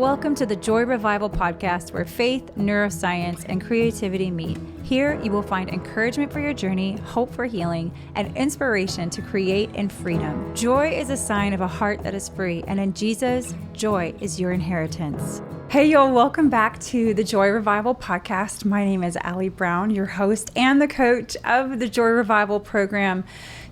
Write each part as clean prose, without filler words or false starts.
Welcome to the Joy Revival podcast, where faith, neuroscience, and creativity meet. Here you will find encouragement for your journey, hope for healing, and inspiration to create in freedom. Joy is a sign of a heart that is free, and in Jesus, joy is your inheritance. Hey y'all, welcome back to the Joy Revival podcast. My name is Allie Brown, your host and the coach of the Joy Revival program.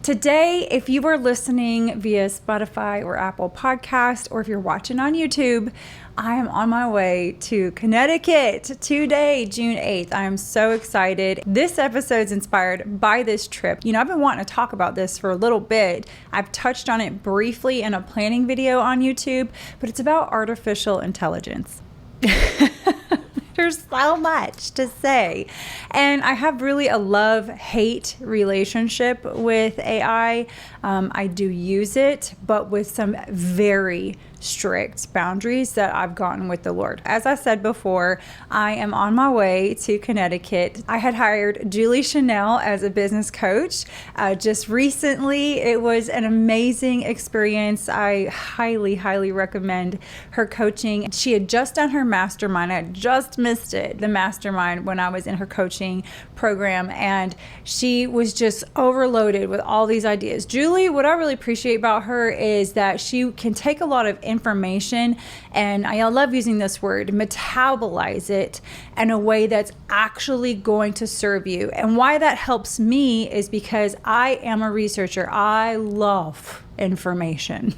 Today, if you are listening via Spotify or Apple Podcast, or if you're watching on YouTube, I am on my way to Connecticut today, June 8th. I'm so excited. This episode is inspired by this trip. I've been wanting to talk about this for a little bit. I've touched on it briefly in a planning video on YouTube, but it's about artificial intelligence. There's so much to say. And I have really a love-hate relationship with AI. I do use it, but with some very strict boundaries that I've gotten with the Lord. As I said before, I am on my way to Connecticut. I had hired Julie Chanel as a business coach just recently. It was an amazing experience. I highly, highly recommend her coaching. She had just done her mastermind. I had just missed it, the mastermind, when I was in her coaching program, and she was just overloaded with all these ideas. Julie, what I really appreciate about her is that she can take a lot of information, and I love using this word, metabolize it in a way that's actually going to serve you. And why that helps me is because I am a researcher. I love information.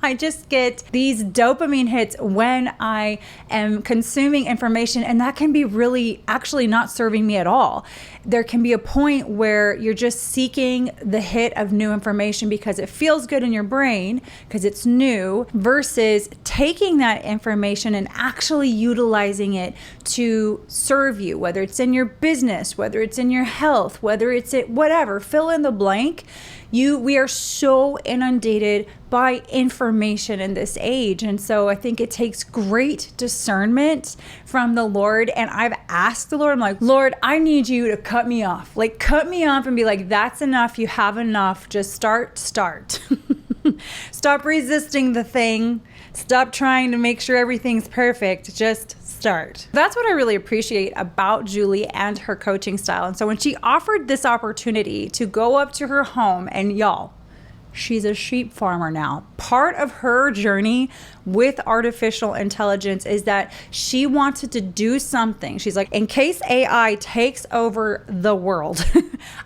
I just get these dopamine hits when I am consuming information, and that can be really actually not serving me at all. There can be a point where you're just seeking the hit of new information because it feels good in your brain because it's new, versus taking that information and actually utilizing it to serve you, whether it's in your business, whether it's in your health, whether it's at whatever, fill in the blank. We are so inundated by information in this age. And so I think it takes great discernment from the Lord. And I've asked the Lord, I'm like, Lord, I need you to cut me off. Like, cut me off and be like, that's enough. You have enough. Just start. Stop resisting the thing. Stop trying to make sure everything's perfect. Just start. That's what I really appreciate about Julie and her coaching style. And so when she offered this opportunity to go up to her home, and y'all, she's a sheep farmer now. Part of her journey with artificial intelligence is that she wanted to do something. She's like, in case AI takes over the world,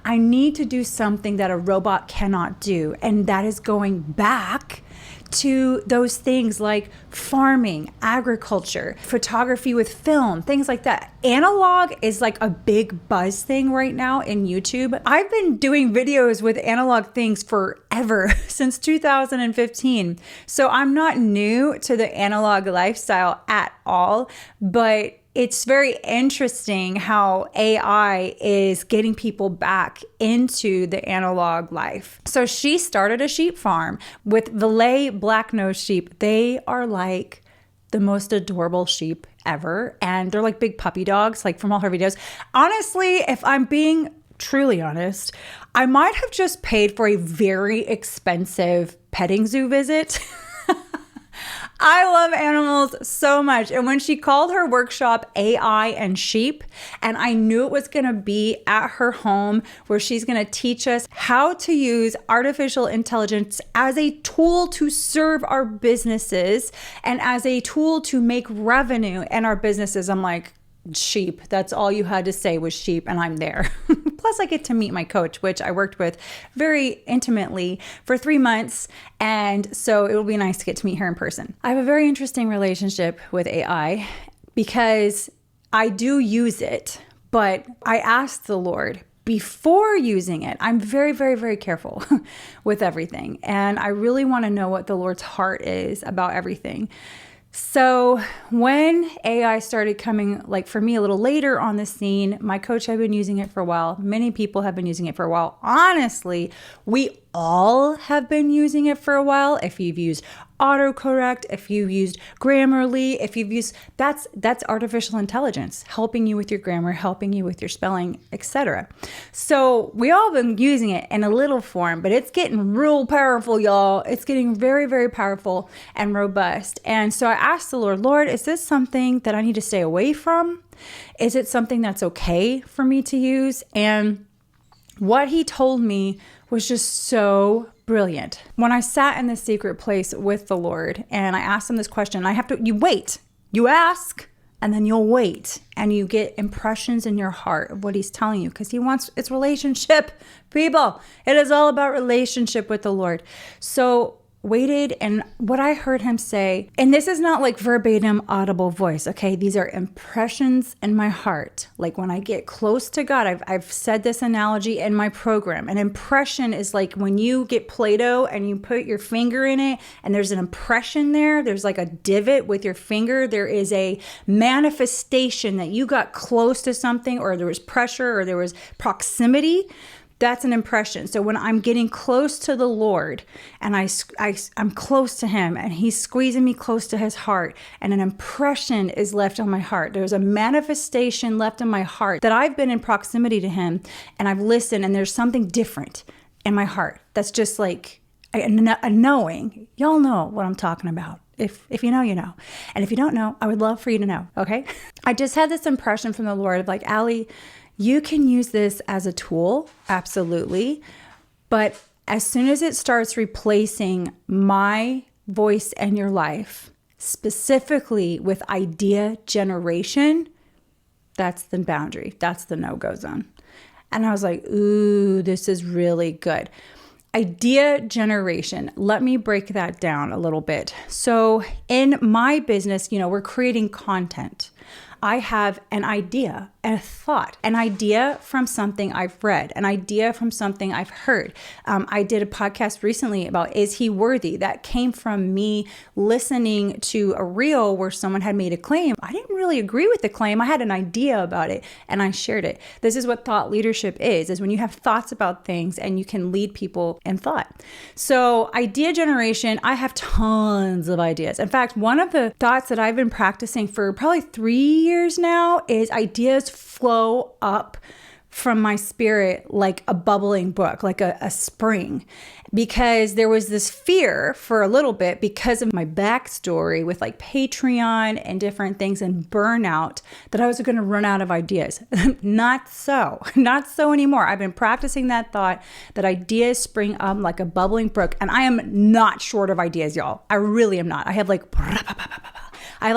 I need to do something that a robot cannot do. And that is going back to those things like farming, agriculture, photography with film, things like that. Analog is like a big buzz thing right now in YouTube. I've been doing videos with analog things forever, since 2015. So I'm not new to the analog lifestyle at all, but it's very interesting how AI is getting people back into the analog life. So she started a sheep farm with Valais black-nosed sheep. They are like the most adorable sheep ever. And they're like big puppy dogs, like from all her videos. Honestly, if I'm being truly honest, I might have just paid for a very expensive petting zoo visit. I love animals so much. And when she called her workshop AI and Sheep, and I knew it was going to be at her home where she's going to teach us how to use artificial intelligence as a tool to serve our businesses and as a tool to make revenue in our businesses, I'm like, sheep. That's all you had to say was sheep, and I'm there. Plus, I get to meet my coach, which I worked with very intimately for 3 months. And so it will be nice to get to meet her in person. I have a very interesting relationship with AI because I do use it, but I asked the Lord before using it. I'm very, very, very careful with everything. And I really want to know what the Lord's heart is about everything. So when AI started coming, like for me, a little later on the scene, my coach had been using it for a while. Many people have been using it for a while. Honestly, we all have been using it for a while. If you've used autocorrect, if you used Grammarly, if you've used, that's artificial intelligence helping you with your grammar, helping you with your spelling, etc. So we all been using it in a little form, but it's getting real powerful, y'all. It's getting very, very powerful and robust. And so I asked the Lord, is this something that I need to stay away from? Is it something that's okay for me to use? And what he told me was just so brilliant. When I sat in the secret place with the Lord and I asked him this question, you wait, you ask, and then you'll wait and you get impressions in your heart of what he's telling you, because it's relationship, people. It is all about relationship with the Lord. So waited, and what I heard him say, and this is not like verbatim audible voice, okay? These are impressions in my heart. Like when I get close to God, I've said this analogy in my program. An impression is like when you get Play-Doh and you put your finger in it and there's an impression there, there's like a divot with your finger. There is a manifestation that you got close to something, or there was pressure, or there was proximity. That's an impression. So when I'm getting close to the Lord and I'm close to him and he's squeezing me close to his heart, and an impression is left on my heart, there's a manifestation left in my heart that I've been in proximity to him and I've listened, and there's something different in my heart. That's just like a knowing. Y'all know what I'm talking about. If you know, you know. And if you don't know, I would love for you to know, okay? I just had this impression from the Lord of like, Allie, you can use this as a tool, absolutely. But as soon as it starts replacing my voice in your life, specifically with idea generation, that's the boundary. That's the no-go zone. And I was like, ooh, this is really good. Idea generation. Let me break that down a little bit. So in my business, we're creating content. I have an idea, a thought, an idea from something I've read, an idea from something I've heard. I did a podcast recently about, is he worthy? That came from me listening to a reel where someone had made a claim. I didn't really agree with the claim. I had an idea about it and I shared it. This is what thought leadership is when you have thoughts about things and you can lead people in thought. So idea generation, I have tons of ideas. In fact, one of the thoughts that I've been practicing for probably 3 years now is ideas flow up from my spirit like a bubbling brook, like a spring. Because there was this fear for a little bit because of my backstory with like Patreon and different things and burnout, that I was going to run out of ideas. Not so anymore. I've been practicing that thought that ideas spring up like a bubbling brook. And I am not short of ideas, y'all. I really am not. I have like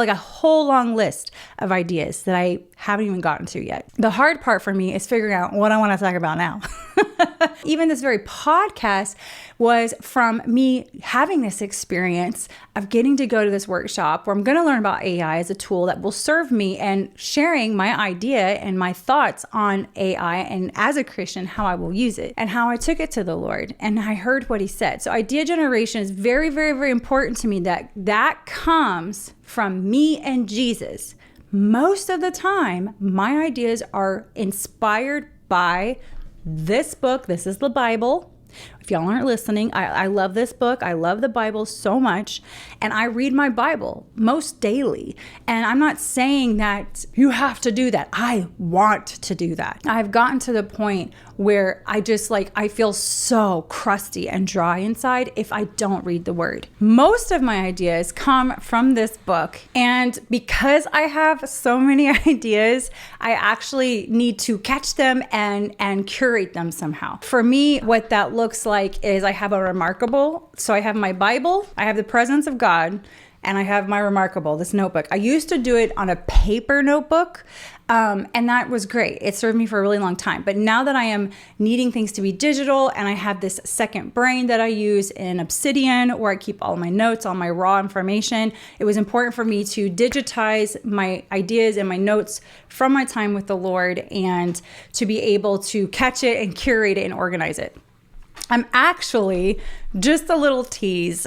a whole long list of ideas that I haven't even gotten to yet. The hard part for me is figuring out what I want to talk about now. Even this very podcast was from me having this experience of getting to go to this workshop where I'm going to learn about AI as a tool that will serve me, and sharing my idea and my thoughts on AI, and as a Christian, how I will use it and how I took it to the Lord. And I heard what he said. So idea generation is very, very, very important to me, that comes from me and Jesus. Most of the time, my ideas are inspired by this book. This is the Bible. If y'all aren't listening, I love this book. I love the Bible so much. And I read my Bible most daily. And I'm not saying that you have to do that. I want to do that. I've gotten to the point where I feel so crusty and dry inside if I don't read the word. Most of my ideas come from this book. And because I have so many ideas, I actually need to catch them and curate them somehow. For me, what that looks like is I have a Remarkable. So I have my Bible, I have the presence of God, and I have my Remarkable, this notebook. I used to do it on a paper notebook, and that was great. It served me for a really long time. But now that I am needing things to be digital, and I have this second brain that I use in Obsidian, where I keep all my notes, all my raw information, it was important for me to digitize my ideas and my notes from my time with the Lord, and to be able to catch it and curate it and organize it. I'm actually Just a little tease.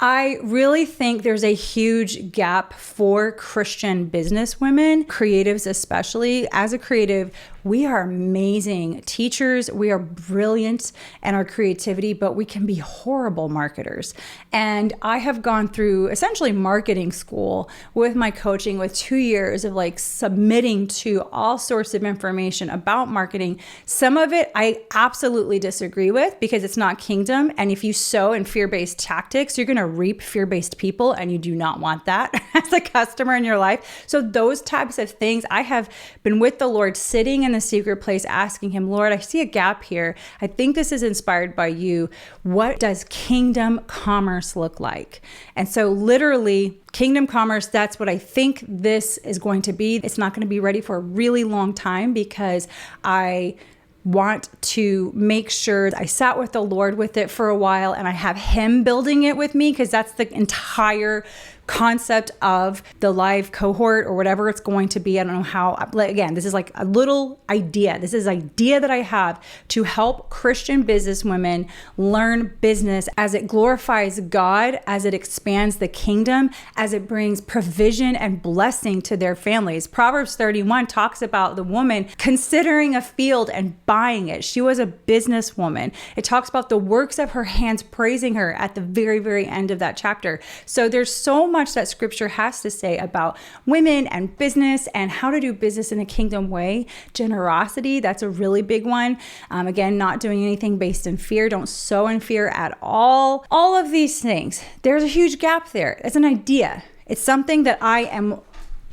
I really think there's a huge gap for Christian businesswomen, creatives especially. As a creative, we are amazing teachers. We are brilliant in our creativity, but we can be horrible marketers. And I have gone through essentially marketing school with my coaching with 2 years of like submitting to all sorts of information about marketing. Some of it I absolutely disagree with because it's not kingdom. And if you sow in fear-based tactics, you're going to reap fear-based people, and you do not want that as a customer in your life. So those types of things, I have been with the Lord sitting in the secret place asking him, Lord, I see a gap here. I think this is inspired by you. What does kingdom commerce look like? And so literally kingdom commerce, that's what I think this is going to be. It's not going to be ready for a really long time because I want to make sure I sat with the Lord with it for a while and I have him building it with me, because that's the entire concept of the live cohort or whatever it's going to be. I don't know how, again, this is like a little idea. This is an idea that I have to help Christian businesswomen learn business as it glorifies God, as it expands the kingdom, as it brings provision and blessing to their families. Proverbs 31 talks about the woman considering a field and buying it. She was a businesswoman. It talks about the works of her hands praising her at the very, very end of that chapter. So there's so much that scripture has to say about women and business and how to do business in a kingdom way. Generosity, that's a really big one. Again, not doing anything based in fear. Don't sow in fear at all. All of these things, there's a huge gap there. It's an idea. It's something that I am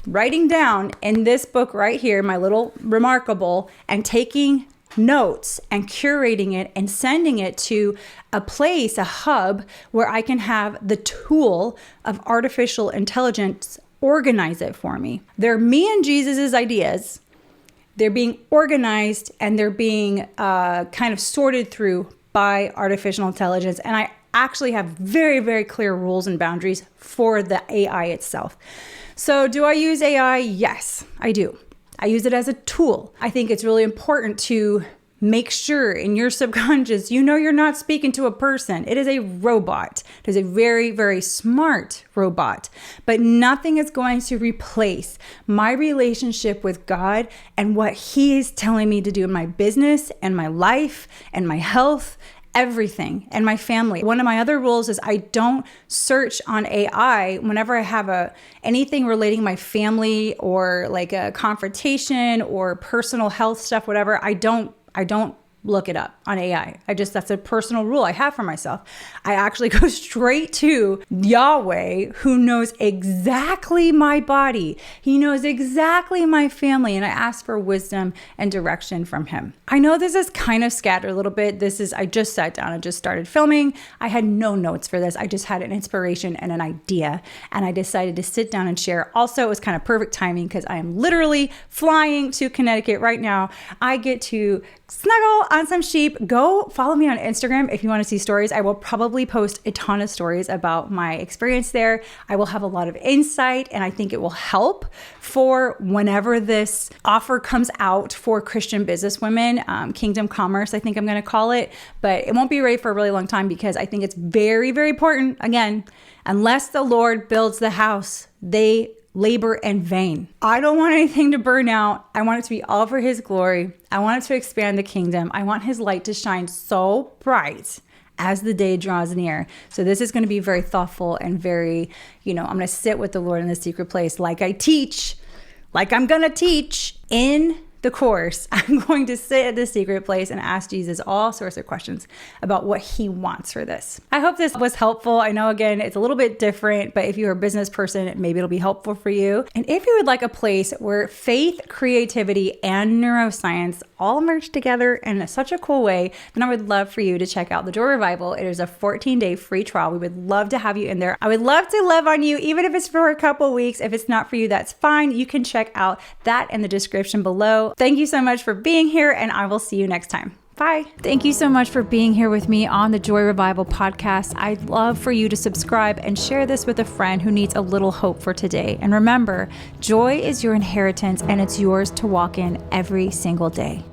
writing down in this book right here, my little remarkable, and taking notes and curating it and sending it to a place, a hub where I can have the tool of artificial intelligence organize it for me. They're me and Jesus's ideas. They're being organized and they're being kind of sorted through by artificial intelligence. And I actually have very, very clear rules and boundaries for the AI itself. So do I use AI? Yes, I do. I use it as a tool. I think it's really important to make sure in your subconscious, you know you're not speaking to a person. It is a robot. It is a very, very smart robot. But nothing is going to replace my relationship with God and what He is telling me to do in my business and my life and my health, everything, and my family. One of my other rules is I don't search on AI whenever I have anything relating my family or like a confrontation or personal health stuff, whatever. I don't look it up on AI. That's a personal rule I have for myself. I actually go straight to Yahweh, who knows exactly my body. He knows exactly my family, and I ask for wisdom and direction from him. I know this is kind of scattered a little bit. I just sat down and just started filming. I had no notes for this. I just had an inspiration and an idea, and I decided to sit down and share. Also, it was kind of perfect timing because I am literally flying to Connecticut right now. I get to snuggle on some sheep. Go follow me on Instagram if you want to see stories. I will probably post a ton of stories about my experience there. I will have a lot of insight, and I think it will help for whenever this offer comes out for Christian businesswomen, Kingdom Commerce, I think I'm going to call it, but it won't be ready for a really long time because I think it's very, very important. Again, unless the Lord builds the house, they labor in vain. I don't want anything to burn out. I want it to be all for His glory. I want it to expand the kingdom. I want His light to shine so bright as the day draws near. So this is going to be very thoughtful and very, I'm going to sit with the Lord in the secret place like I'm going to teach in the course. I'm going to sit at the secret place and ask Jesus all sorts of questions about what He wants for this. I hope this was helpful. I know, again, it's a little bit different, but if you're a business person, maybe it'll be helpful for you. And if you would like a place where faith, creativity, and neuroscience all merge together in such a cool way, then I would love for you to check out the Joy Revival. It is a 14-day free trial. We would love to have you in there. I would love to love on you, even if it's for a couple weeks. If it's not for you, that's fine. You can check out that in the description below. Thank you so much for being here, and I will see you next time. Bye. Thank you so much for being here with me on the Joy Revival podcast. I'd love for you to subscribe and share this with a friend who needs a little hope for today. And remember, joy is your inheritance, and it's yours to walk in every single day.